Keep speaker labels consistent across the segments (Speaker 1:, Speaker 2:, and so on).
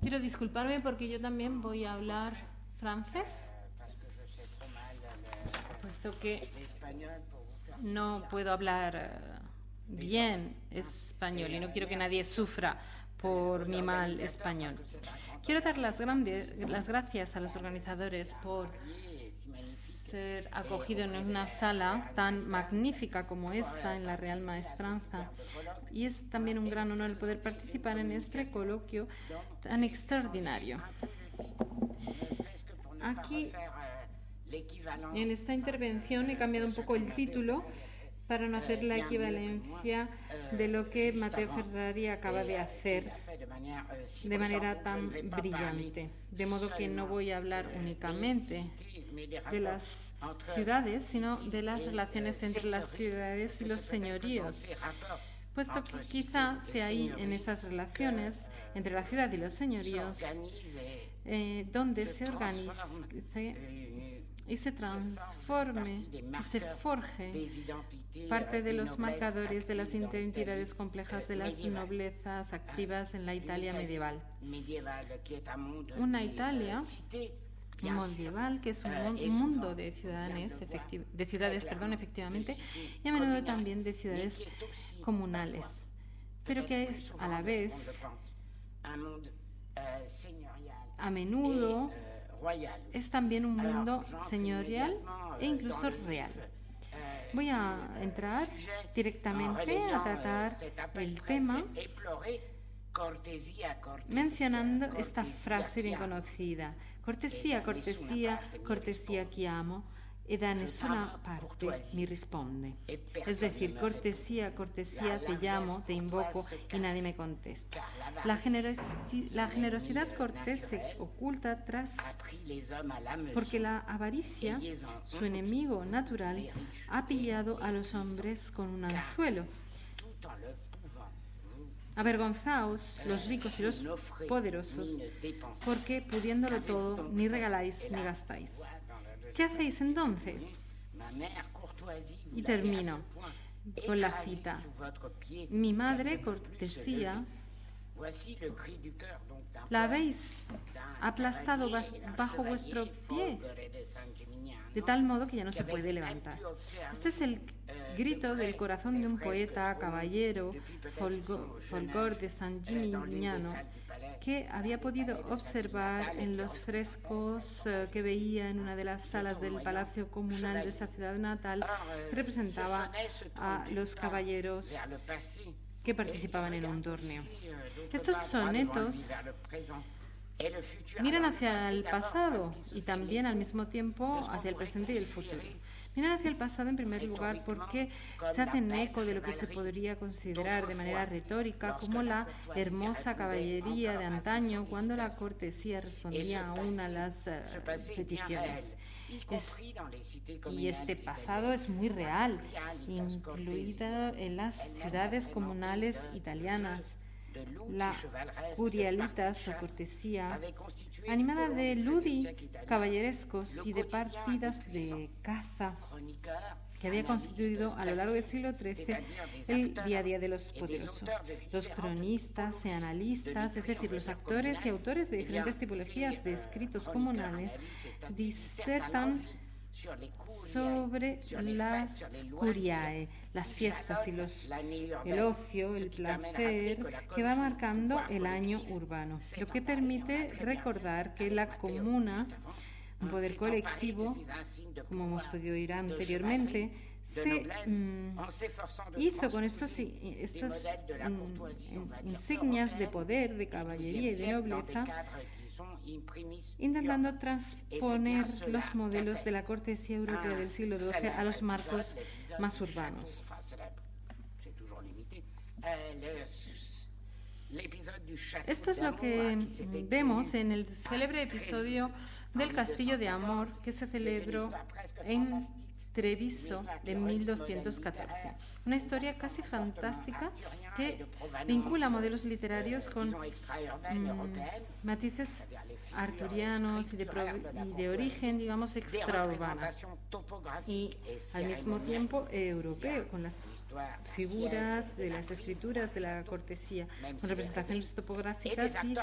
Speaker 1: Quiero disculparme porque yo también voy a hablar francés, puesto que no puedo hablar bien español y no quiero que nadie sufra por mi mal español. Quiero dar las gracias a los organizadores por ser acogido en una sala tan magnífica como esta en la Real Maestranza, y es también un gran honor el poder participar en este coloquio tan extraordinario. Aquí, en esta intervención, he cambiado un poco el título para no hacer la equivalencia de lo que Matteo Ferrari acaba de hacer de manera tan brillante. De modo que no voy a hablar únicamente de las ciudades, sino de las relaciones entre las ciudades y los señoríos, puesto que quizá sea ahí, en esas relaciones entre la ciudad y los señoríos, donde se organice y se transforme y se forje parte de los marcadores de las identidades complejas de las noblezas activas en la Italia medieval. Una Italia medieval que es un mundo de ciudades, efectivamente, y a menudo también de ciudades comunales, pero que es a la vez a menudo es también un mundo señorial e incluso real. Voy a entrar directamente a tratar el tema mencionando esta frase bien conocida: cortesía, cortesía, cortesía chiamo e da nessuna parte mi risponde. Es decir, cortesía, cortesía, te llamo, te invoco y nadie me contesta. La generosidad cortés se oculta tras, porque la avaricia, su enemigo natural, ha pillado a los hombres con un anzuelo. Avergonzaos, los ricos y los poderosos, porque pudiéndolo todo, ni regaláis ni gastáis. ¿Qué hacéis entonces? Y termino con la cita. Mi madre, cortesía, la habéis aplastado bajo vuestro pie, de tal modo que ya no se puede levantar. Este es el grito del corazón de un poeta, caballero, Folgor de San Gimignano, que había podido observar en los frescos que veía en una de las salas del Palacio Comunal de esa ciudad natal, que representaba a los caballeros que participaban en un torneo. Estos sonetos miran hacia el pasado y también al mismo tiempo hacia el presente y el futuro. Miran hacia el pasado en primer lugar porque se hacen eco de lo que se podría considerar de manera retórica como la hermosa caballería de antaño, cuando la cortesía respondía aún a las peticiones. Y este pasado es muy real, incluida en las ciudades comunales italianas. La curialitas o cortesía, animada de ludi caballerescos y de partidas de caza, que había constituido a lo largo del siglo XIII el día a día de los poderosos. Los cronistas y analistas, es decir, los actores y autores de diferentes tipologías de escritos comunales, disertan sobre las curiae, las fiestas y el ocio, el placer que va marcando el año urbano, lo que permite recordar que la comuna, un poder colectivo, como hemos podido oír anteriormente, se hizo con estas insignias de poder, de caballería y de nobleza, intentando transponer los modelos de la cortesía europea del siglo XII a los marcos más urbanos. Esto es lo que vemos en el célebre episodio del Castillo de Amor que se celebró en Treviso de 1214. Una historia casi fantástica que vincula modelos literarios con matices arturianos y de origen, digamos, extraurbano y al mismo tiempo europeo, con las figuras de las escrituras de la cortesía, con representaciones topográficas y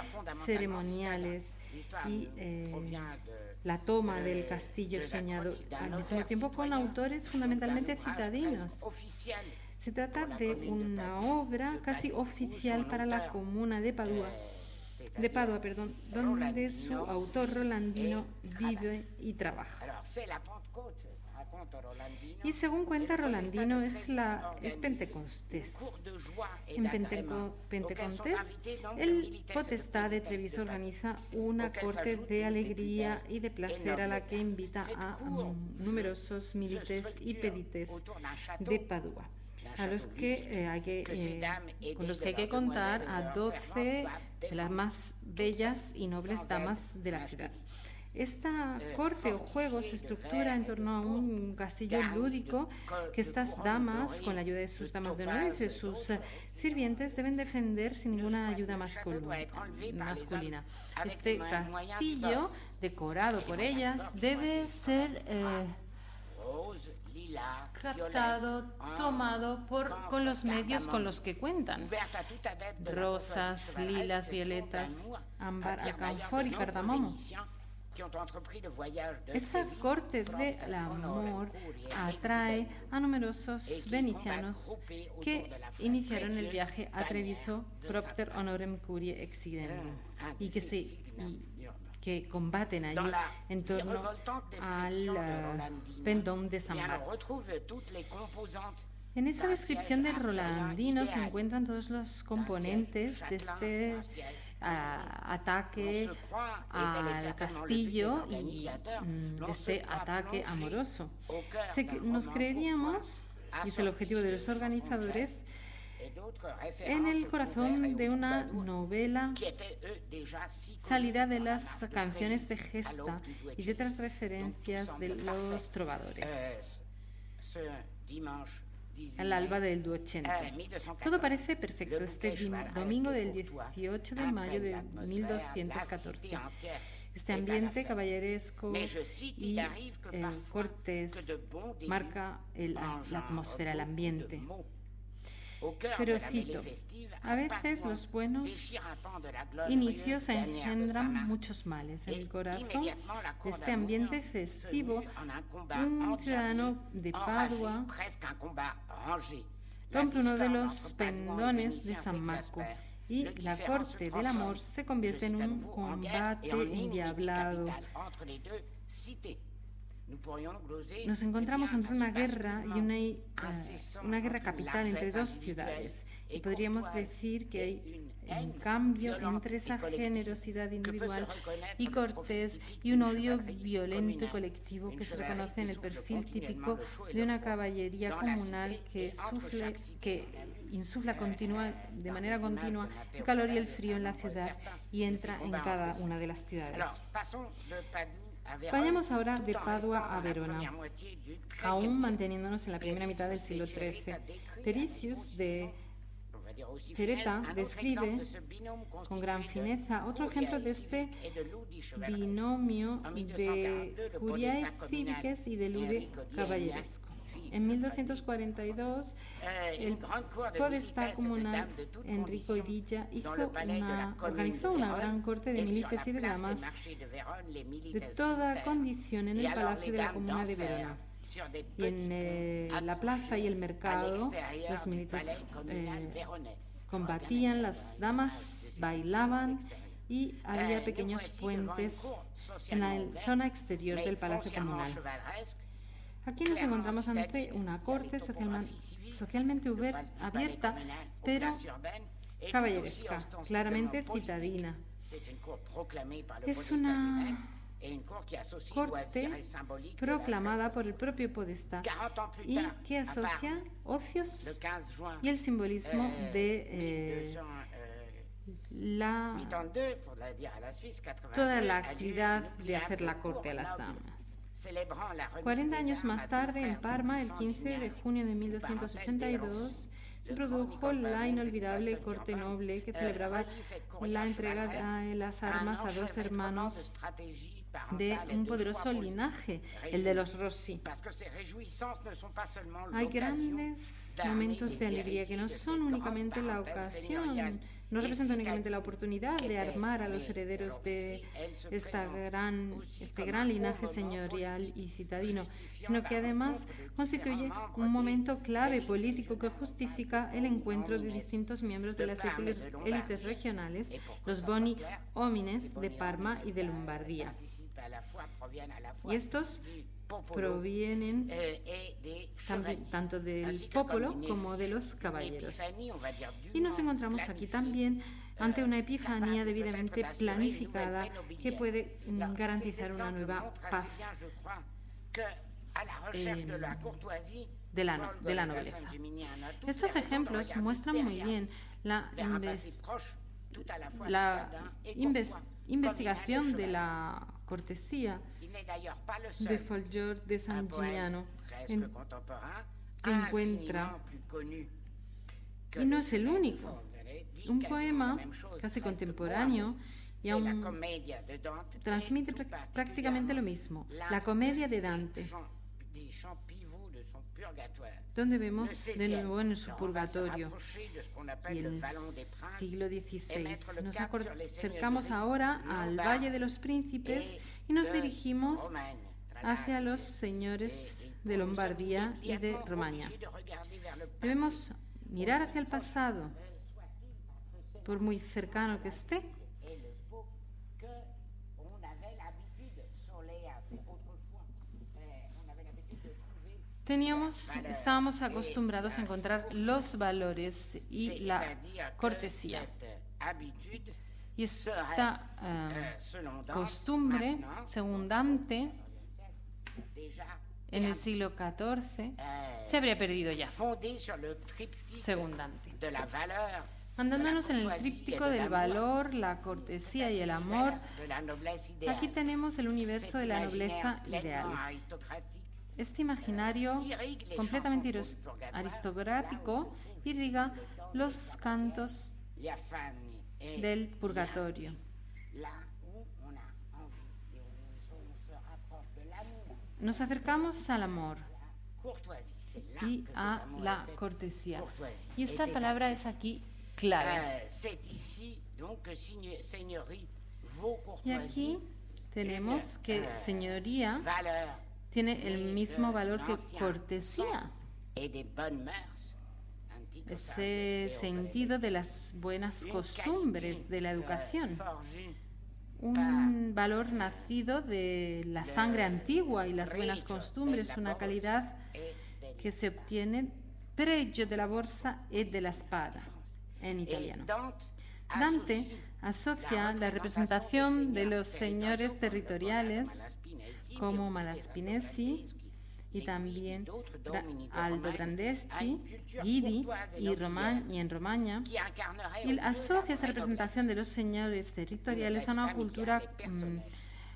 Speaker 1: ceremoniales y la toma del castillo soñado, al mismo tiempo con autores fundamentalmente citadinos. Se trata de una obra casi oficial para la comuna de Padua, donde su autor Rolandino vive y trabaja. Y según cuenta Rolandino, es Pentecostés. En Pentecostés, el podestá de Treviso organiza una corte de alegría y de placer a la que invita a numerosos milites y pedites de Padua, con los que hay que contar a 12 de las más bellas y nobles damas de la ciudad. Esta corte o juego se estructura en torno a un castillo lúdico que estas damas, con la ayuda de sus damas de honor y de sus sirvientes, deben defender sin ninguna ayuda masculina. Este castillo, decorado por ellas, debe ser captado, tomado con los medios con los que cuentan: rosas, lilas, violetas, ámbar, alcanfor y cardamomo. Esta corte del amor atrae a numerosos venecianos que iniciaron el viaje a Treviso propter honorem curiae excidendum y que combaten allí en torno al Vendôme de San Marco. En esa descripción de Rolandino se encuentran todos los componentes de este ataque al castillo y de este ataque amoroso. Nos creeríamos, y es el objetivo de los organizadores, en el corazón de una novela salida de las canciones de gesta y de otras referencias de los trovadores al alba del 280. Todo parece perfecto este domingo del 18 de mayo de 1214. Este ambiente caballeresco y cortés marca la atmósfera, el ambiente. Pero cito, a veces los buenos inicios engendran muchos males. En el corazón de este ambiente festivo, un ciudadano de Padua rompe uno de los pendones de San Marco y la corte del amor se convierte en un combate endiablado. Nos encontramos ante una guerra y una guerra capital entre dos ciudades, y podríamos decir que hay un cambio entre esa generosidad individual y cortés y un odio violento y colectivo que se reconoce en el perfil típico de una caballería comunal que insufla de manera continua el calor y el frío en la ciudad y entra en cada una de las ciudades. Vayamos ahora de Padua a Verona, aún manteniéndonos en la primera mitad del siglo XIII. Teresius de Cereta describe con gran fineza otro ejemplo de este binomio de curiae civices y de lude caballeresco. En 1242, el podestá comunal Enrico Edilla organizó una gran corte de milites y de damas de toda condición en el palacio de la comuna de Verona. Y en la plaza y el mercado, los milites combatían, las damas bailaban y había pequeños puentes en la zona exterior del palacio comunal. Aquí nos encontramos ante una corte socialmente abierta, pero caballeresca, claramente citadina. Es una corte proclamada por el propio podestá y que asocia ocios y el simbolismo de toda la actividad de hacer la corte a las damas. 40 años más tarde, en Parma, el 15 de junio de 1282, se produjo la inolvidable corte noble que celebraba la entrega de las armas a dos hermanos de un poderoso linaje, el de los Rossi. Hay grandes momentos de alegría que no son únicamente la ocasión, no representan únicamente la oportunidad de armar a los herederos de este gran linaje señorial y citadino, sino que además constituye un momento clave político que justifica el encuentro de distintos miembros de las élites regionales, los boni homines de Parma y de Lombardía. Y estos provienen tanto del popolo como de los caballeros. Y nos encontramos aquí también ante una epifanía debidamente planificada que puede garantizar una nueva paz de la nobleza. Estos ejemplos muestran muy bien la investigación de la cortesía de Folgiore de San Gimignano, que encuentra, y no es el único, un poema casi contemporáneo y aún transmite prácticamente lo mismo, la Comedia de Dante, donde vemos de nuevo en su purgatorio. Y en el siglo XVI nos acercamos ahora al Valle de los Príncipes y nos dirigimos hacia los señores de Lombardía y de Romaña. Debemos mirar hacia el pasado, por muy cercano que esté, estábamos acostumbrados a encontrar los valores y la cortesía. Y esta costumbre, según Dante, en el siglo XIV, se habría perdido ya, según Dante. Andándonos en el tríptico del valor, la cortesía y el amor, aquí tenemos el universo de la nobleza ideal. Este imaginario completamente aristocrático irriga los cantos del purgatorio. Nos acercamos al amor y a la cortesía. Y esta palabra es aquí clave. Y aquí tenemos que señoría tiene el mismo valor que cortesía. Ese sentido de las buenas costumbres, de la educación. Un valor nacido de la sangre antigua y las buenas costumbres, una calidad que se obtiene pregio de la borsa e della spada, en italiano. Dante asocia la representación de los señores territoriales como Malaspinesi y también Aldobrandeschi, Guidi y en Romaña, y asocia esa representación de los señores territoriales a una cultura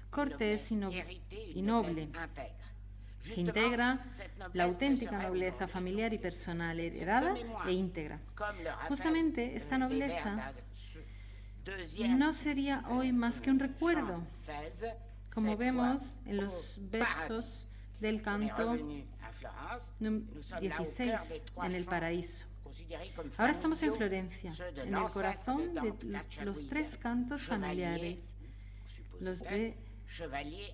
Speaker 1: cortés y noble, que integra la auténtica nobleza familiar y personal heredada e íntegra. Justamente esta nobleza no sería hoy más que un recuerdo, como vemos en los versos del canto 16, en el paraíso. Ahora estamos en Florencia, en el corazón de los tres cantos familiares, los de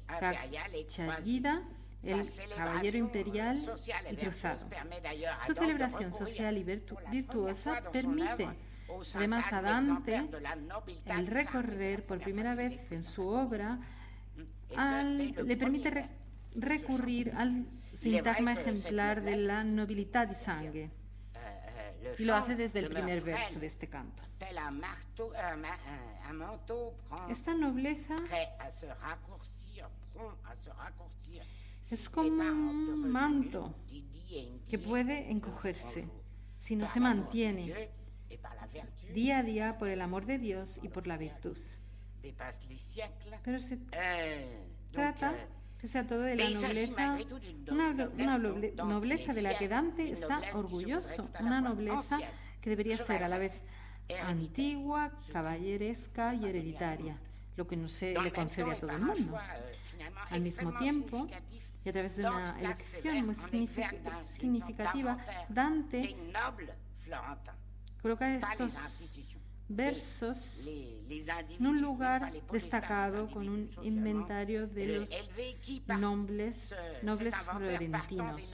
Speaker 1: Cacciatida, el caballero imperial y cruzado. Su celebración social y virtuosa permite además a Dante el recorrer por primera vez en su obra, le permite recurrir al sintagma ejemplar de la nobiltà di sangue, y lo hace desde el primer verso de este canto. Esta nobleza es como un manto que puede encogerse si no se mantiene día a día por el amor de Dios y por la virtud. Pero se trata Pese a todo, de la nobleza, una nobleza de la que Dante está orgulloso, una nobleza que debería ser a la vez antigua, caballeresca y hereditaria, lo que no se le concede a todo el mundo. Al mismo tiempo, y a través de una elección muy significativa, Dante coloca estos versos en un lugar destacado con un inventario de los nobles florentinos,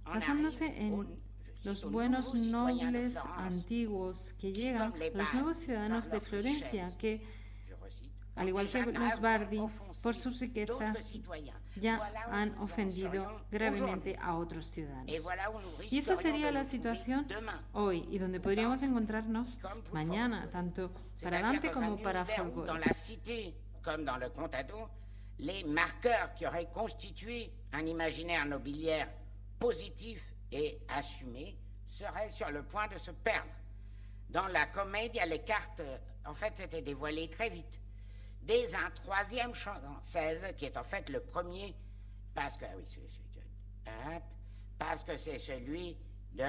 Speaker 1: basándose en los buenos nobles antiguos que llegan a los nuevos ciudadanos de Florencia, que, al igual que los Bardi, por sus riquezas ya han ofendido gravemente a otros ciudadanos. Y esa sería la situación hoy, y donde podríamos encontrarnos mañana, tanto para Dante como para Folgore.
Speaker 2: Comme dans le Contado, les marqueurs qui auraient constitué un imaginaire nobiliaire positif et assumé seraient sur le point de se perdre. Dans la comédie, les cartes, en fait, s'étaient dévoilées très vite. Dès un troisième chant, 16, qui est en fait le premier, parce que c'est celui du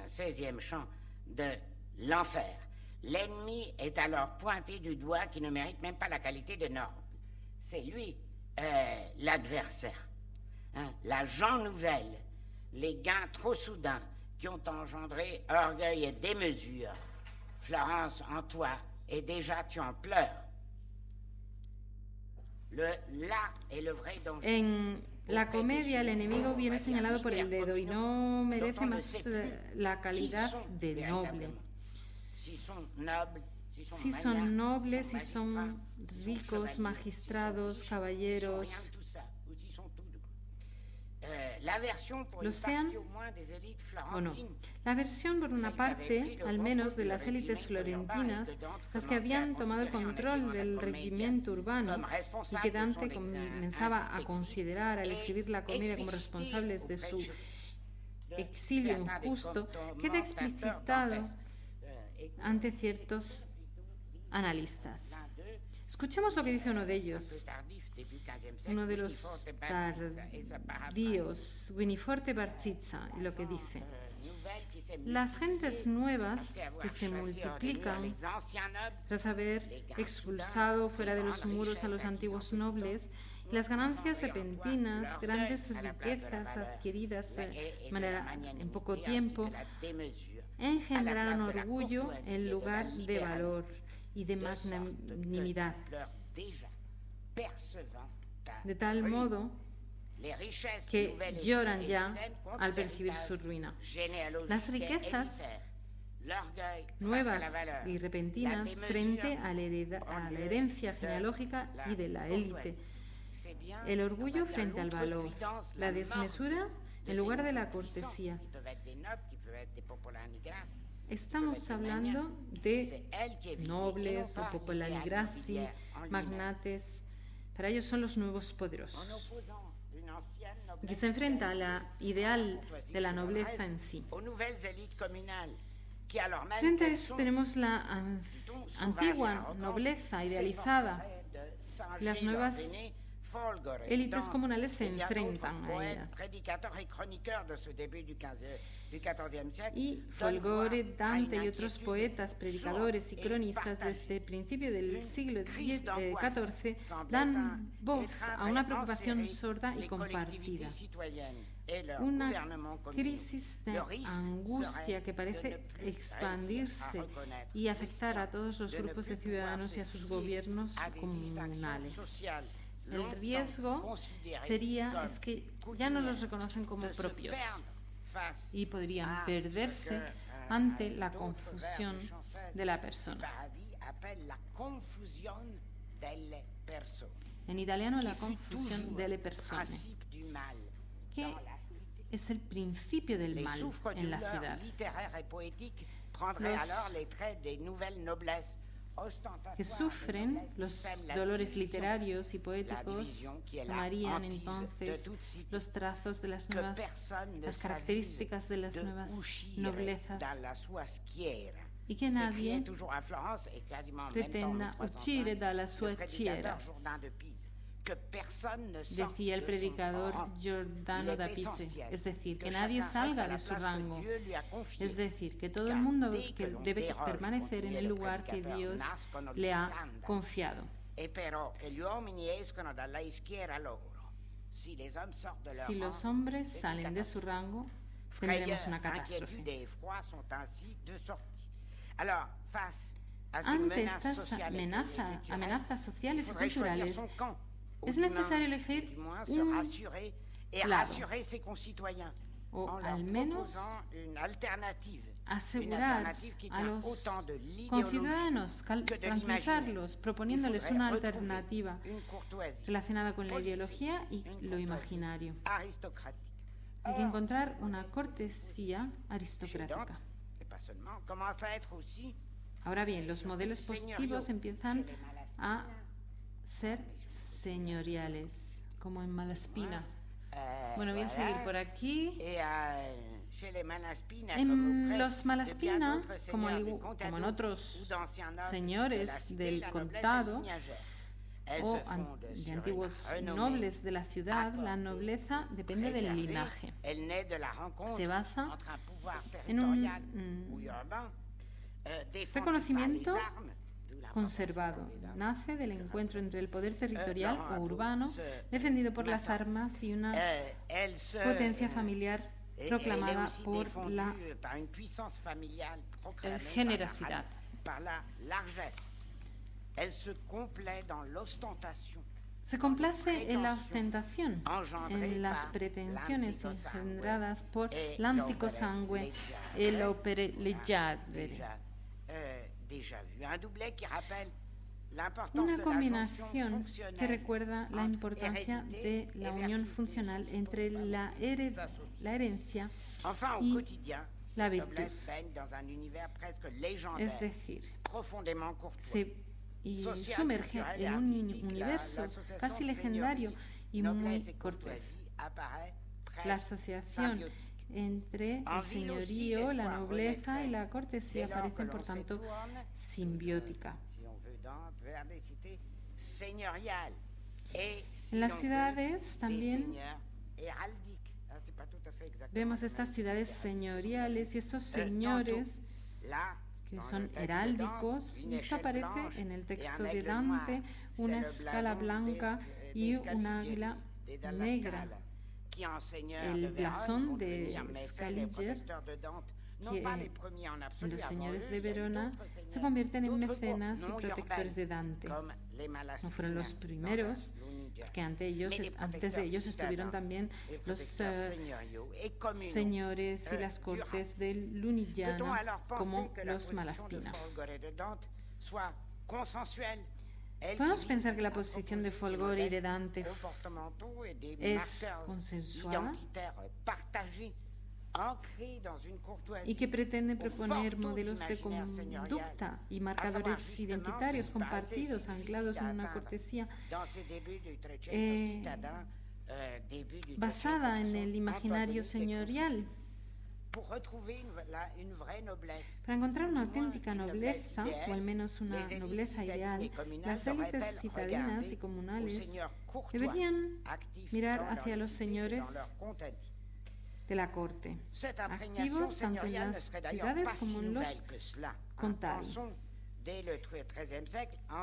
Speaker 2: 16e chant de l'enfer. L'ennemi est alors pointé du doigt qui ne mérite même pas la qualité de noble. C'est lui l'adversaire. La gent nouvelle, les gains trop soudains qui ont engendré orgueil et démesure. Florence, en toi, et déjà tu en pleures.
Speaker 1: En la comedia, el enemigo viene señalado por el dedo y no merece más la calidad de noble. Si son nobles, si son ricos, magistrados, caballeros, lo sean o no. La versión, por una parte, al menos de las élites florentinas, las que habían tomado el control del regimiento urbano y que Dante comenzaba a considerar al escribir la comedia como responsables de su exilio injusto, queda explicitado ante ciertos analistas. Escuchemos lo que dice uno de ellos, uno de los tardíos, Winiforte Barzizza, y lo que dice: las gentes nuevas que se multiplican tras haber expulsado fuera de los muros a los antiguos nobles, las ganancias repentinas, grandes riquezas adquiridas en poco tiempo, engendraron orgullo en lugar de valor y de magnanimidad, de tal modo que lloran ya al percibir su ruina. Las riquezas nuevas y repentinas frente a la herencia genealógica y de la élite, el orgullo frente al valor, la desmesura en lugar de la cortesía. Estamos hablando de nobles o popolani grassi, magnates. Para ellos son los nuevos poderosos, que se enfrenta a la ideal de la nobleza en sí. Frente a eso tenemos la antigua nobleza idealizada. Las nuevas élites comunales se enfrentan a ellas. Y Folgore, Dante y otros poetas, predicadores y cronistas desde el principio del siglo XIV dan voz a una preocupación sorda y compartida. Una crisis de angustia que parece expandirse y afectar a todos los grupos de ciudadanos y a sus gobiernos comunales. El riesgo sería que ya no los reconocen como propios y podrían perderse ante la confusión de la persona. En italiano, la confusión delle persone, que es el principio del mal en la ciudad. Que sufren los dolores literarios y poéticos tomarían entonces los trazos de las características de las nuevas noblezas, y que nadie pretenda uscire dalla sua schiera, decía el predicador Giordano da Pise, es decir, que nadie salga de su rango, es decir, que todo el mundo debe permanecer en el lugar que Dios le ha confiado. Si los hombres salen de su rango, tendremos una catástrofe. Ante estas amenazas sociales y culturales, es necesario elegir un lado, o al menos asegurar a los conciudadanos, tranquilizarlos, proponiéndoles una alternativa relacionada con la ideología y lo imaginario. Hay que encontrar una cortesía aristocrática. Ahora bien, los modelos positivos empiezan a ser señoriales, como en Malaspina. Bueno, voy a seguir por aquí. En los Malaspina, como en otros señores del contado o de antiguos nobles de la ciudad, la nobleza depende del linaje. Se basa en un reconocimiento conservado. Nace del encuentro entre el poder territorial o urbano, defendido por las armas, y una potencia familiar proclamada por la generosidad. Se complace en la ostentación, en las pretensiones engendradas por l'antico sangue e l'opereggiare. Una combinación que recuerda la importancia de la unión funcional entre la herencia y la virtud. Es decir, se sumerge en un universo casi legendario y muy cortés. La asociación entre el señorío, la nobleza y la cortesía parecen, por tanto, simbiótica. En las ciudades también vemos estas ciudades señoriales y estos señores que son heráldicos, y esto aparece en el texto de Dante, una escala blanca y un águila negra. El blasón de Scaliger, que los señores de Verona se convierten en mecenas y protectores de Dante. No fueron los primeros, porque antes de ellos estuvieron también los señores y las cortes de Lunigiana, como los Malaspina. Podemos pensar que la posición de Folgore y de Dante es consensuada y que pretende proponer modelos de conducta y marcadores identitarios compartidos, anclados en una cortesía basada en el imaginario señorial. Para encontrar una auténtica nobleza, o al menos una nobleza ideal, las élites citadinas y comunales deberían mirar hacia los señores de la corte, activos tanto en las ciudades como en los contados.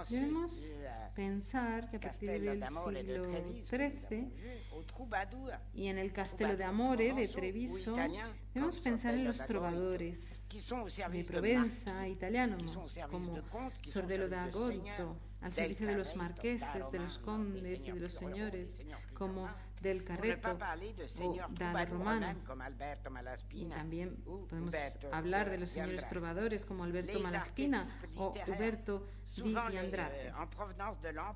Speaker 1: Debemos pensar que a partir del siglo XIII y en el Castello de Amore de Treviso, debemos pensar en los trovadores de Provenza italianos, como Sordello da Agorto, al servicio de los marqueses, de los condes y de los señores, como del Carreto o da Romano. Y también podemos hablar de los señores trovadores como Alberto Malaspina o Uberto di Andrade.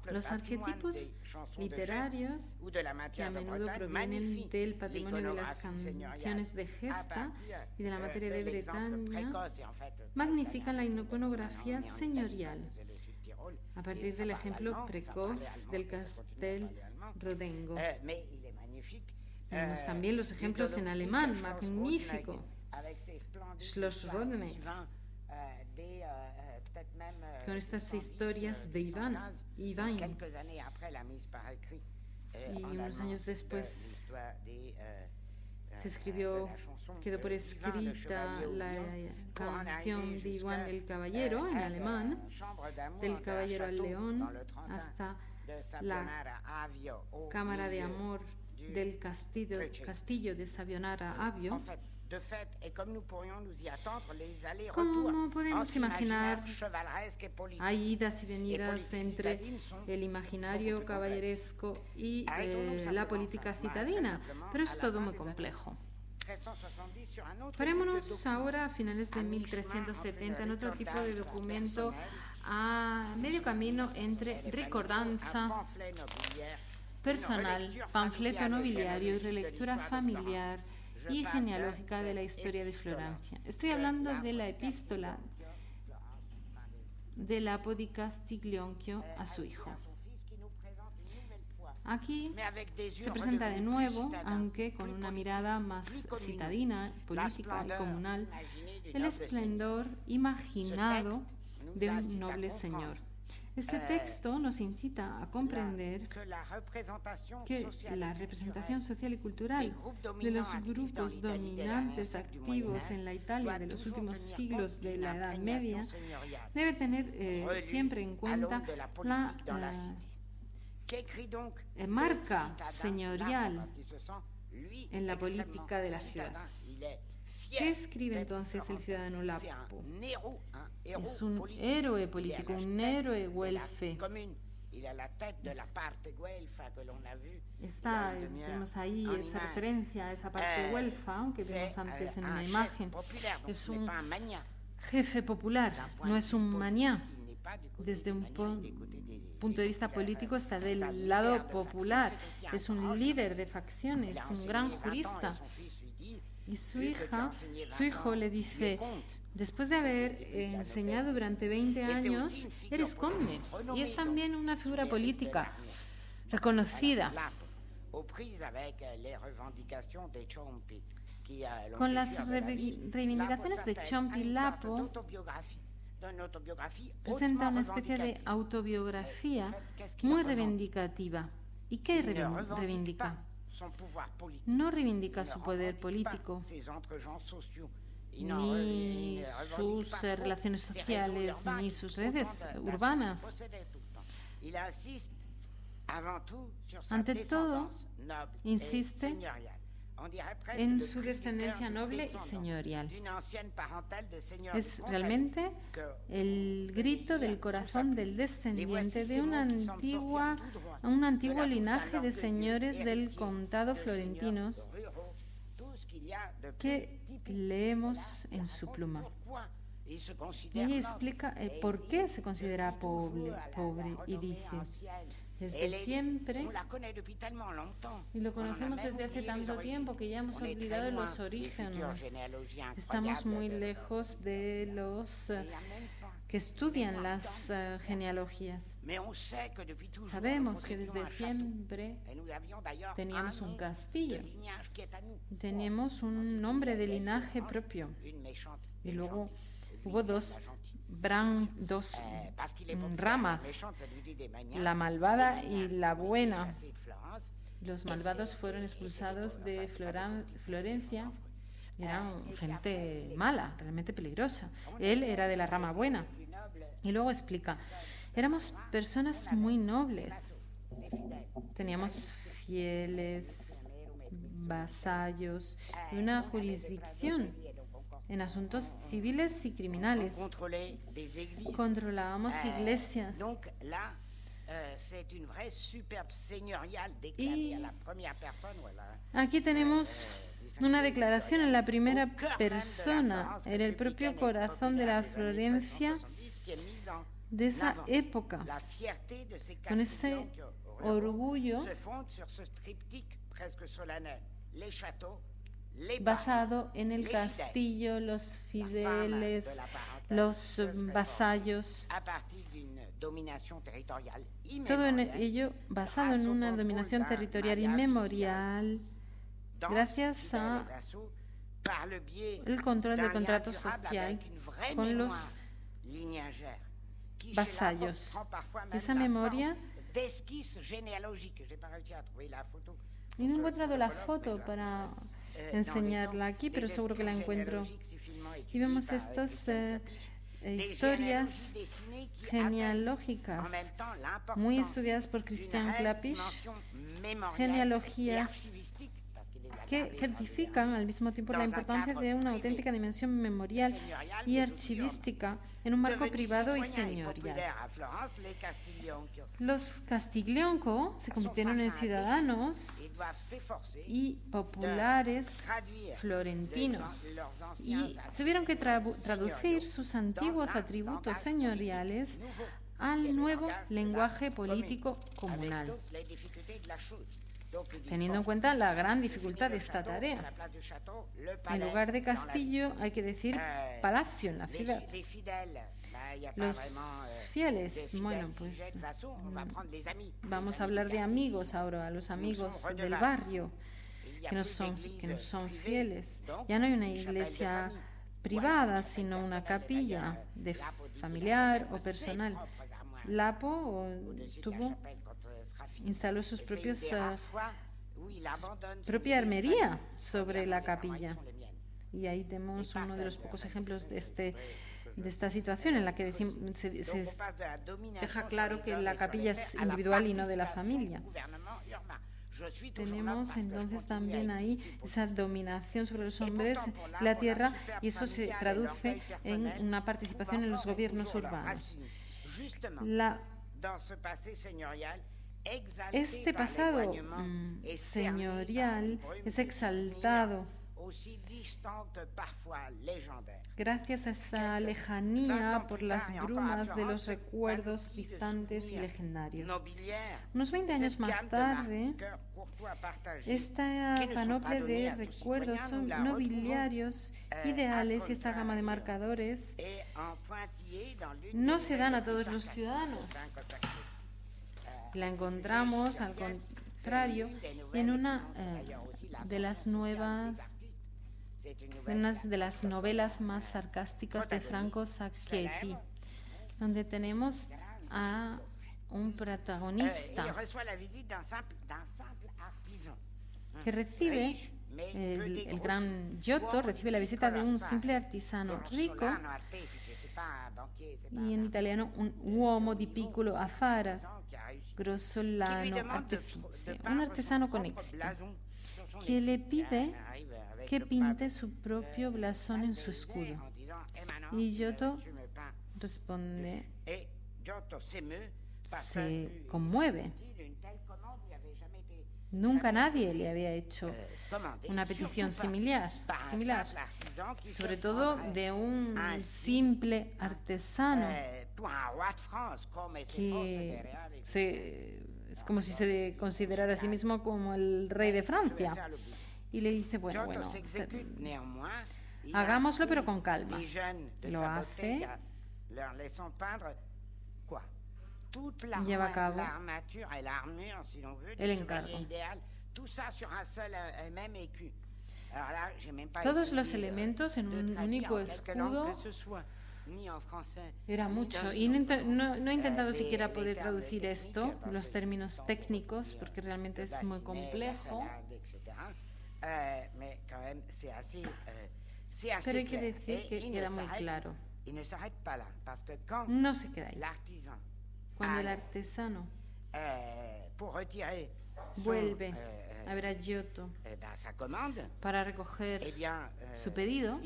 Speaker 1: Los arquetipos literarios, que a menudo provienen del patrimonio de las canciones de gesta y de la materia de Bretaña, magnifican la iconografía señorial, a partir del ejemplo precoz del Castel Rodengo. Tenemos también los ejemplos en alemán, magnífico. Schloss Rodenegg, con estas historias de Iván. Y unos años después se escribió, quedó por escrita la canción de Iván el Caballero en alemán, del caballero al león, hasta la cámara de amor del castillo de Savionara Avio. Como podemos imaginar, hay idas y venidas entre el imaginario caballeresco y la política citadina, pero es todo muy complejo. Parémonos ahora a finales de 1370 en otro tipo de documento a medio camino entre ricordanza personal, panfleto nobiliario y relectura familiar y genealógica de la historia de Florencia. Estoy hablando de la epístola de Lapo di Castiglionchio a su hijo. Aquí se presenta de nuevo, aunque con una mirada más citadina, política y comunal, el esplendor imaginado de un noble señor. Este texto nos incita a comprender que la representación social y cultural de los grupos dominantes activos en la Italia de los últimos siglos de la Edad Media debe tener siempre en cuenta la marca señorial en la política de la ciudad. ¿Qué escribe entonces el ciudadano Lapo? Es un héroe político, un héroe güelfe. Vemos ahí esa referencia a esa parte güelfa que vimos antes en una imagen. Es un jefe popular, no es un mañá. Desde un punto de vista político está del lado popular. Es un líder de facciones, un gran jurista. Y su hijo le dice, después de haber enseñado durante 20 años, eres conde. Y es también una figura política reconocida. Con las reivindicaciones de Ciompi, Lapo presenta una especie de autobiografía muy reivindicativa. ¿Y qué reivindica? No reivindica su poder político, ni sus relaciones sociales, ni sus redes urbanas. Ante todo, insiste en su descendencia noble y señorial. Es realmente el grito del corazón del descendiente de un antiguo linaje de señores del contado florentinos que leemos en su pluma. Y ella explica por qué se considera pobre y dice: desde siempre, y lo conocemos desde hace tanto tiempo que ya hemos olvidado los orígenes. Estamos muy lejos de los que estudian las genealogías. Sabemos que desde siempre teníamos un castillo, teníamos un nombre de linaje propio, y luego hubo dos ramas, la malvada y la buena. Los malvados fueron expulsados de Florencia, eran gente mala, realmente peligrosa. Él era de la rama buena. Y luego explica, éramos personas muy nobles, teníamos fieles, vasallos y una jurisdicción en asuntos civiles y criminales. Controlábamos iglesias. Y aquí tenemos una declaración en la primera persona, en el propio corazón de la Florencia de esa época, con ese orgullo basado en el castillo, los fieles, los vasallos, todo en ello basado en una dominación territorial inmemorial, gracias a el control del contrato social con los vasallos. Esa memoria, y no he encontrado la foto para enseñarla aquí, pero seguro que la encuentro. Y vemos estas historias genealógicas muy estudiadas por Christian Klapisch, genealogías que certifican al mismo tiempo la importancia de una auténtica dimensión memorial y archivística en un marco privado y señorial. Los Castiglionco se convirtieron en ciudadanos y populares florentinos y tuvieron que traducir sus antiguos atributos señoriales al nuevo lenguaje político comunal, teniendo en cuenta la gran dificultad de esta tarea. En lugar de castillo hay que decir palacio en la ciudad. Los fieles, bueno, pues vamos a hablar de amigos ahora, los amigos del barrio que nos son fieles. Ya no hay una iglesia privada, sino una capilla de familiar o personal. Lapo instaló sus propia armería sobre la capilla. Y ahí tenemos uno de los pocos ejemplos de esta situación en la que se deja claro que la capilla es individual y no de la familia. Tenemos entonces también ahí esa dominación sobre los hombres y la tierra, y eso se traduce en una participación en los gobiernos urbanos. Este pasado señorial es exaltado gracias a esa lejanía por las brumas de los recuerdos distantes y legendarios. Unos 20 años más tarde, esta panoplia de recuerdos son nobiliarios, ideales, y esta gama de marcadores no se dan a todos los ciudadanos. La encontramos, al contrario, en una de las novelas más sarcásticas de Franco Sacchetti, donde tenemos a un protagonista que recibe, el gran Giotto recibe la visita de un simple artesano rico, y en italiano un uomo di piccolo affare, grossolano artefice, un artesano con éxito, que le pide que pinte su propio blasón en su escudo. Y Giotto responde, se conmueve. Nunca nadie le había hecho una petición similar, sobre todo de un simple artesano que es como si se considerara a sí mismo como el rey de Francia. Y le dice, bueno, hagámoslo pero con calma. Lo hace, lleva a cabo el encargo. Todos los elementos en un único escudo era mucho. Y no he intentado siquiera poder traducir esto, los términos técnicos, porque realmente es muy complejo. Pero hay que decir que queda muy claro. No se queda ahí. Cuando el artesano vuelve a ver a Giotto para recoger su pedido,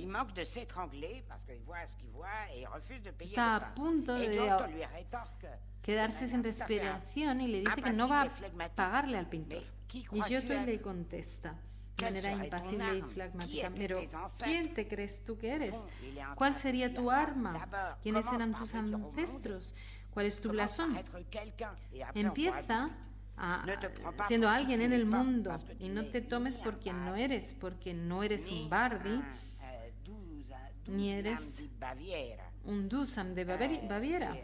Speaker 1: está a punto de quedarse sin respiración y le dice que no va a pagarle al pintor. Y Giotto le contesta de manera impasible y flegmática, pero ¿quién te crees tú que eres? ¿Cuál sería tu arma? ¿Quiénes eran tus ancestros? ¿Cuál es tu blasón? Empieza siendo alguien en el mundo, y no te tomes por quien no eres, porque no eres un Bardi, ni eres un Dusan de Baviera.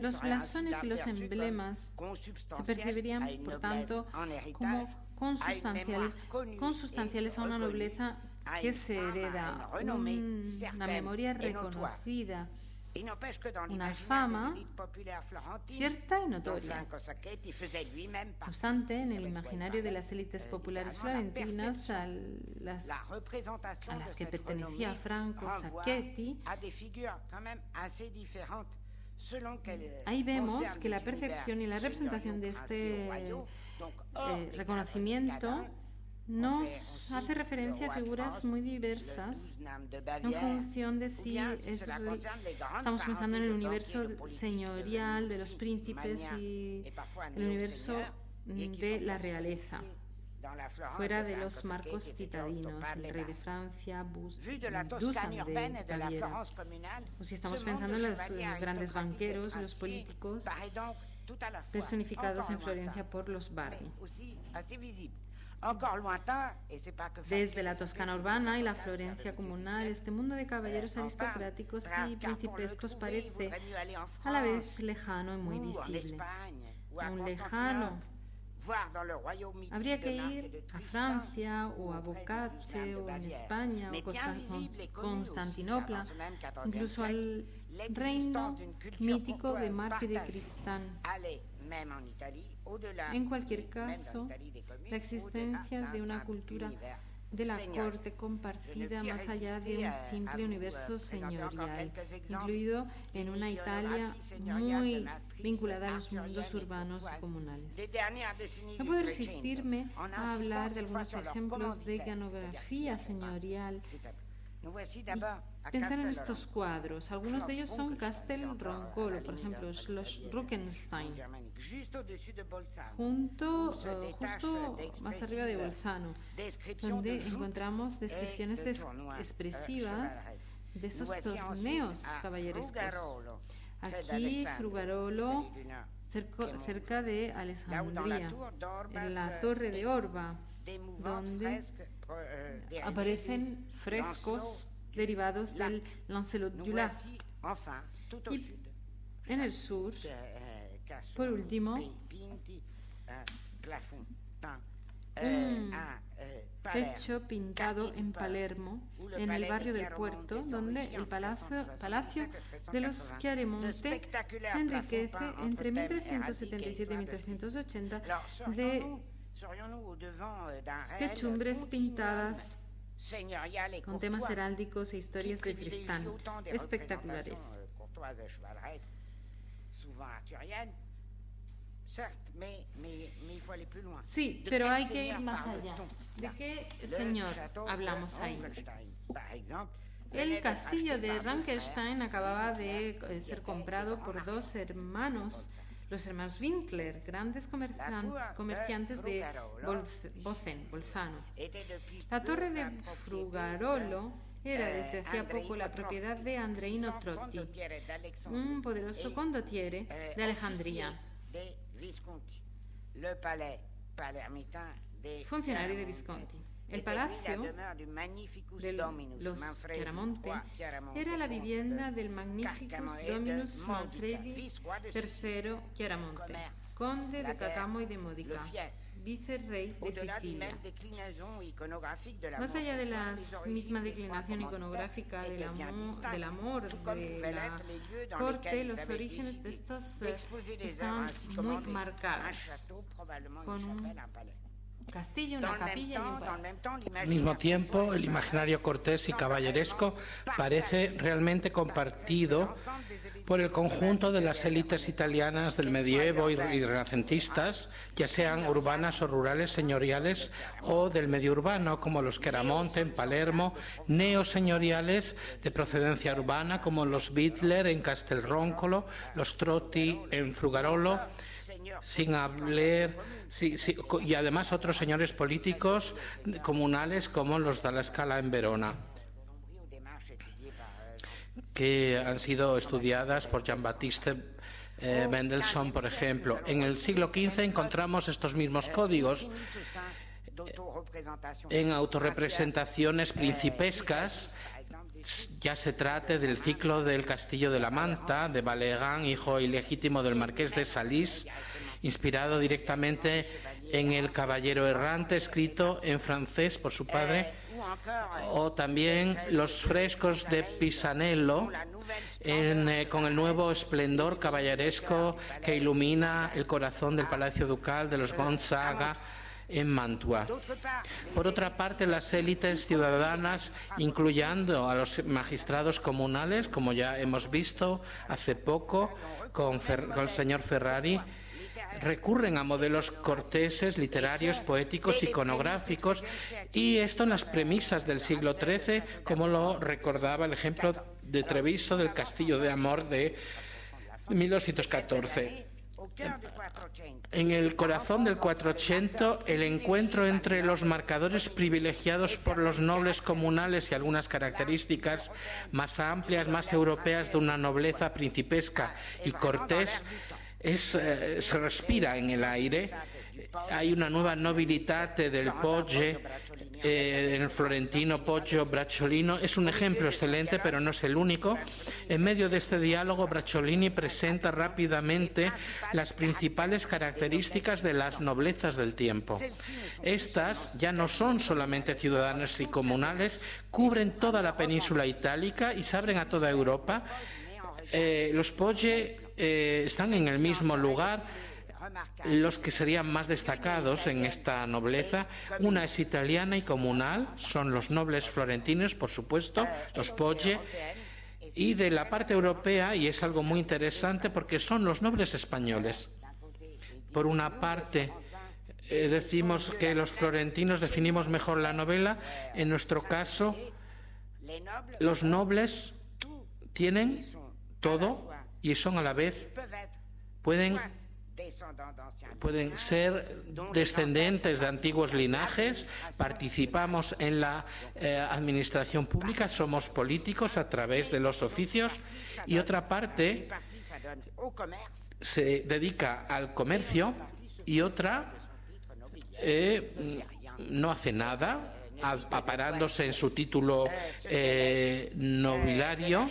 Speaker 1: Los blasones y los emblemas se percibirían, por tanto, como consustanciales a una nobleza que se hereda, una memoria reconocida, una fama cierta y notoria. No obstante, en el imaginario de las élites populares florentinas, a las que pertenecía Franco Sacchetti, ahí vemos que la percepción y la representación de este reconocimiento nos hace referencia a figuras muy diversas en función de si estamos pensando en el universo señorial de los príncipes y el universo de la realeza, fuera de los marcos citadinos, el rey de Francia, Dusan de Baviera, o si estamos pensando en los grandes banqueros, los políticos personificados en Florencia por los Bardi. Desde la Toscana urbana y la Florencia comunal, este mundo de caballeros aristocráticos y principescos parece a la vez lejano y muy visible. Un lejano. Habría que ir a Francia o a Bocace o en España o Constantinopla, incluso al reino mítico de Marc y de Cristán. En cualquier caso, la existencia de una cultura de la corte compartida más allá de un simple universo señorial, incluido en una Italia muy vinculada a los mundos urbanos y comunales. No puedo resistirme a hablar de algunos ejemplos de iconografía señorial. Pensar en estos cuadros. Algunos de ellos son Castel Roncolo, por ejemplo, los Ruckenstein, justo más arriba de Bolzano, donde encontramos descripciones expresivas de esos torneos caballerescos. Aquí, Frugarolo, cerca de Alessandria, en la Torre de Orba, donde aparecen frescos derivados del Lancelot du Lac. Y en el sur, por último, un techo pintado en Palermo, en el barrio del Puerto, donde el palacio de los Chiaramonte se enriquece entre 1377 y 1380 de techumbres pintadas con temas heráldicos e historias de Tristán espectaculares. Sí, pero hay que ir más allá. ¿De qué señor hablamos ahí? El castillo de Rankenstein acababa de ser comprado por dos hermanos, los hermanos Winkler, grandes comerciantes de Bolzano. La torre de Frugarolo era desde hacía poco la propiedad de Andreino Trotti, un poderoso condottiere de Alejandría, funcionario de Visconti. El palacio de los Chiaramonte era la vivienda del Magnificus Dominus Manfredi III Chiaramonte, conde de Cacamo y de Modica, vicerrey de Sicilia. Más allá de la misma declinación iconográfica del amor de la corte, los orígenes de estos están muy marcados, con un castillo, una capilla y un palacio.
Speaker 3: Al mismo tiempo, el imaginario cortés y caballeresco parece realmente compartido por el conjunto de las élites italianas del medievo y renacentistas, ya sean urbanas o rurales señoriales o del medio urbano, como los Chiaramonte en Palermo, neoseñoriales de procedencia urbana, como los Bittler en Castelroncolo, los Trotti en Frugarolo, sin hablar, y además otros señores políticos comunales como los Dalla Scala en Verona, que han sido estudiadas por Jean-Baptiste Mendelssohn, por ejemplo. En el siglo XV encontramos estos mismos códigos en autorrepresentaciones principescas, ya se trate del ciclo del Castillo de la Manta, de Valerand, hijo ilegítimo del marqués de Salís, inspirado directamente en El Caballero Errante, escrito en francés por su padre, o también los frescos de Pisanello con el nuevo esplendor caballeresco que ilumina el corazón del Palacio Ducal de los Gonzaga en Mantua. Por otra parte, las élites ciudadanas, incluyendo a los magistrados comunales, como ya hemos visto hace poco con el señor Ferrari, recurren a modelos corteses, literarios, poéticos, iconográficos, y esto en las premisas del siglo XIII, como lo recordaba el ejemplo de Treviso del Castillo de Amor de 1214. En el corazón del Quattrocento, el encuentro entre los marcadores privilegiados por los nobles comunales y algunas características más amplias, más europeas de una nobleza principesca y cortés se respira en el aire. Hay una nueva nobilitate del Pogge, en el florentino Poggio Bracciolino. Es un ejemplo excelente, pero no es el único. En medio de este diálogo, Bracciolini presenta rápidamente las principales características de las noblezas del tiempo. Estas ya no son solamente ciudadanas y comunales, cubren toda la península itálica y se abren a toda Europa. Los Pogge están en el mismo lugar. Los que serían más destacados en esta nobleza, una es italiana y comunal, son los nobles florentinos, por supuesto, los Pogge, y de la parte europea, y es algo muy interesante porque son los nobles españoles. Por una parte, decimos que los florentinos definimos mejor la novela. En nuestro caso, los nobles tienen todo y son a la vez, pueden ser descendientes de antiguos linajes, participamos en la administración pública, somos políticos a través de los oficios, y otra parte se dedica al comercio y otra no hace nada, aparándose en su título nobiliario.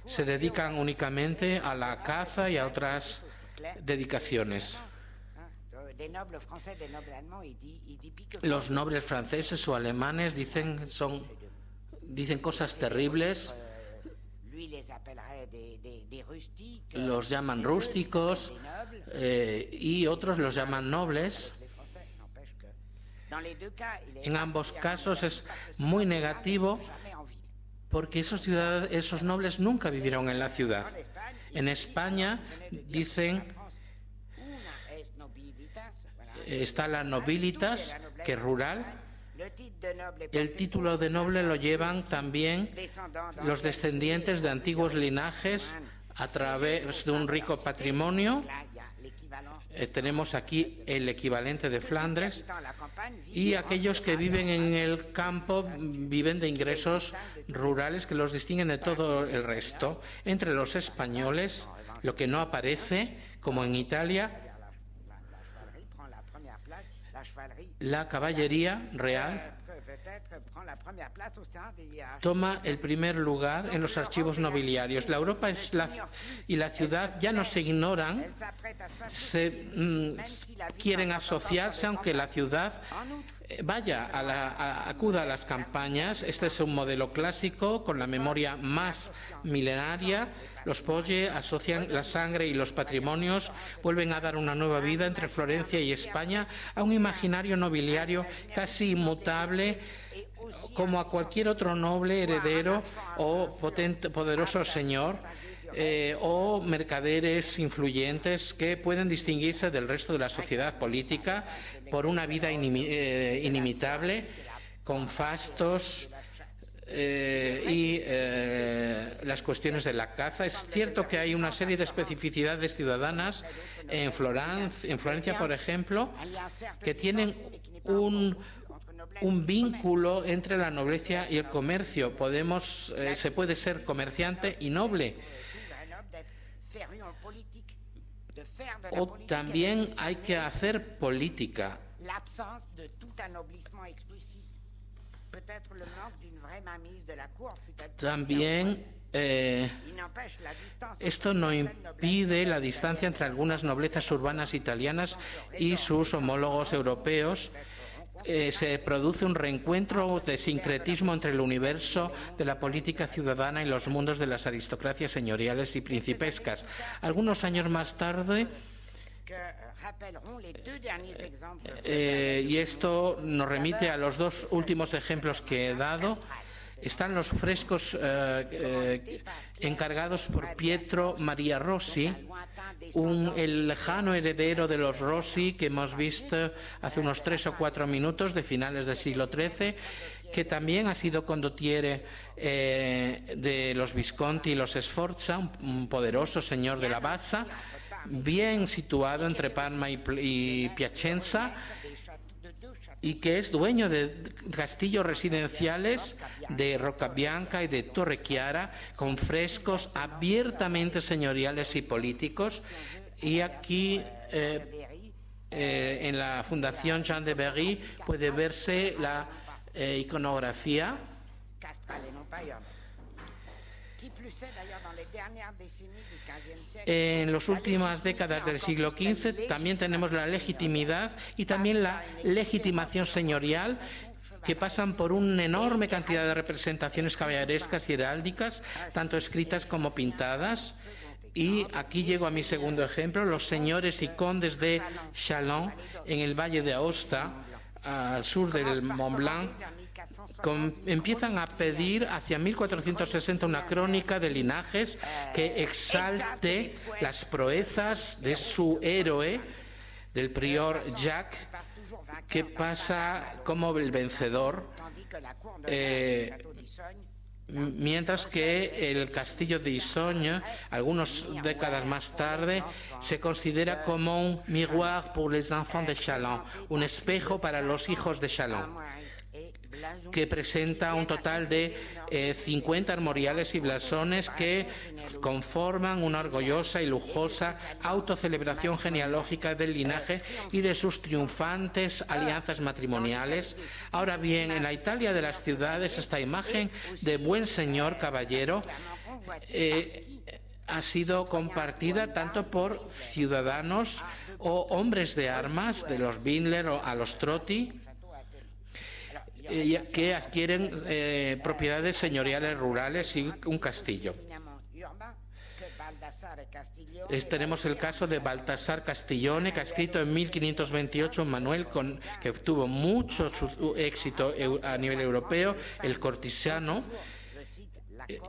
Speaker 3: Se dedican únicamente a la caza y a otras dedicaciones. Los nobles franceses o alemanes dicen cosas terribles, los llaman rústicos, y otros los llaman nobles. En ambos casos es muy negativo, porque esos nobles nunca vivieron en la ciudad. En España dicen, está la nobilitas, que es rural. El título de noble lo llevan también los descendientes de antiguos linajes a través de un rico patrimonio. Tenemos aquí el equivalente de Flandes, y aquellos que viven en el campo viven de ingresos rurales que los distinguen de todo el resto. Entre los españoles, lo que no aparece, como en Italia, la caballería real toma el primer lugar en los archivos nobiliarios. La Europa y la ciudad ya no se ignoran, quieren asociarse, aunque la ciudad acuda a las campañas. Este es un modelo clásico con la memoria más milenaria. Los Pogge asocian la sangre y los patrimonios, vuelven a dar una nueva vida entre Florencia y España a un imaginario nobiliario casi inmutable, como a cualquier otro noble heredero o poderoso señor, o mercaderes influyentes que pueden distinguirse del resto de la sociedad política por una vida inimitable, con fastos y las cuestiones de la caza. Es cierto que hay una serie de especificidades ciudadanas en Florencia, por ejemplo, que tienen un vínculo entre la nobleza y el comercio. Se puede ser comerciante y noble. O también hay que hacer política. También Esto no impide la distancia entre algunas noblezas urbanas italianas y sus homólogos europeos. Se produce un reencuentro de sincretismo entre el universo de la política ciudadana y los mundos de las aristocracias señoriales y principescas. Algunos años más tarde, y esto nos remite a los dos últimos ejemplos que he dado, están los frescos encargados por Pietro Maria Rossi, el lejano heredero de los Rossi que hemos visto hace unos 3 o 4 minutos de finales del siglo XIII, que también ha sido condottiere de los Visconti y los Sforza, un poderoso señor de la Bassa, bien situado entre Parma y Piacenza, y que es dueño de castillos residenciales de Rocabianca y de Torrechiara, con frescos abiertamente señoriales y políticos. Y aquí, en la Fundación Jean de Berry, puede verse la iconografía. En las últimas décadas del siglo XV también tenemos la legitimidad y también la legitimación señorial, que pasan por una enorme cantidad de representaciones caballerescas y heráldicas, tanto escritas como pintadas. Y aquí llego a mi segundo ejemplo: los señores y condes de Chalon, en el valle de Aosta, al sur del Mont Blanc, empiezan a pedir hacia 1460 una crónica de linajes que exalte las proezas de su héroe, del prior Jacques, que pasa como el vencedor, mientras que el castillo de Isogne, algunas décadas más tarde, se considera como un miroir pour les enfants de Chalon, un espejo para los hijos de Chalon, que presenta un total de 50 armoriales y blasones que conforman una orgullosa y lujosa autocelebración genealógica del linaje y de sus triunfantes alianzas matrimoniales. Ahora bien, en la Italia de las ciudades, esta imagen de buen señor caballero ha sido compartida tanto por ciudadanos o hombres de armas, de los Bindler o a los Trotti, que adquieren propiedades señoriales rurales y un castillo. Tenemos el caso de Baltasar Castiglione, que ha escrito en 1528 un manual que tuvo mucho éxito a nivel europeo, el Cortesiano,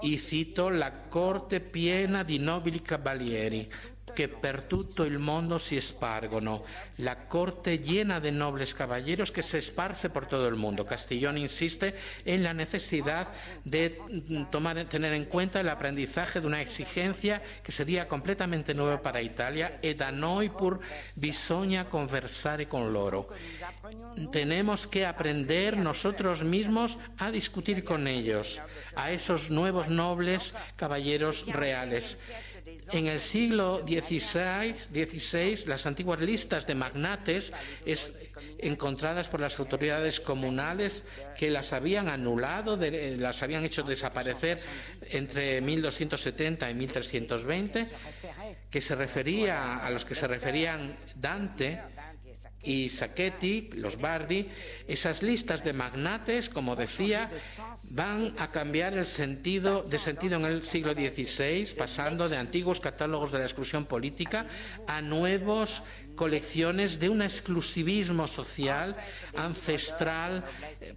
Speaker 3: y cito: la corte piena di nobili cavalieri che per tutto il mondo si spargono, la corte llena de nobles caballeros que se esparce por todo el mundo. Castiglione insiste en la necesidad de tener en cuenta el aprendizaje de una exigencia que sería completamente nueva para Italia, e da noi pur bisogna conversare con loro. Tenemos que aprender nosotros mismos a discutir con ellos, a esos nuevos nobles caballeros reales. En el siglo XVI, las antiguas listas de magnates encontradas por las autoridades comunales, que las habían anulado, las habían hecho desaparecer entre 1270 y 1320, que se refería a los que se referían Dante y Sacchetti, los Bardi. Esas listas de magnates, como decía, van a cambiar de sentido en el siglo XVI, pasando de antiguos catálogos de la exclusión política a nuevas colecciones de un exclusivismo social ancestral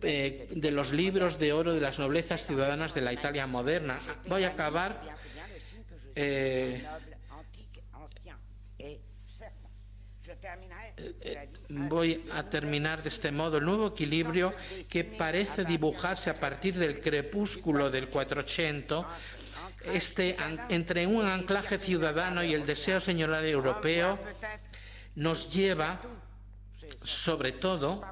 Speaker 3: de los libros de oro de las noblezas ciudadanas de la Italia moderna. Voy a acabar voy a terminar de este modo. El nuevo equilibrio que parece dibujarse a partir del crepúsculo del 400, entre un anclaje ciudadano y el deseo señorial europeo, nos lleva, sobre todo,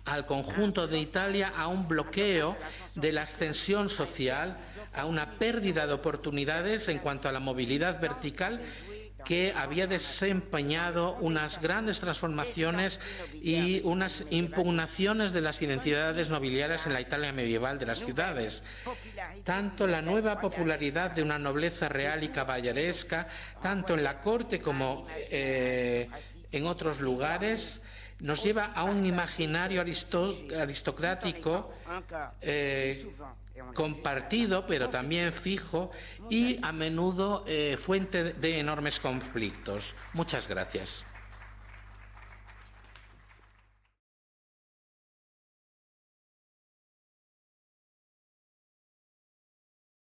Speaker 3: al conjunto de Italia a un bloqueo de la ascensión social, a una pérdida de oportunidades en cuanto a la movilidad vertical, que había desempeñado unas grandes transformaciones y unas impugnaciones de las identidades nobiliarias en la Italia medieval de las ciudades. Tanto la nueva popularidad de una nobleza real y caballeresca, tanto en la corte como en otros lugares, nos lleva a un imaginario aristocrático compartido, pero también fijo y a menudo fuente de enormes conflictos. Muchas gracias.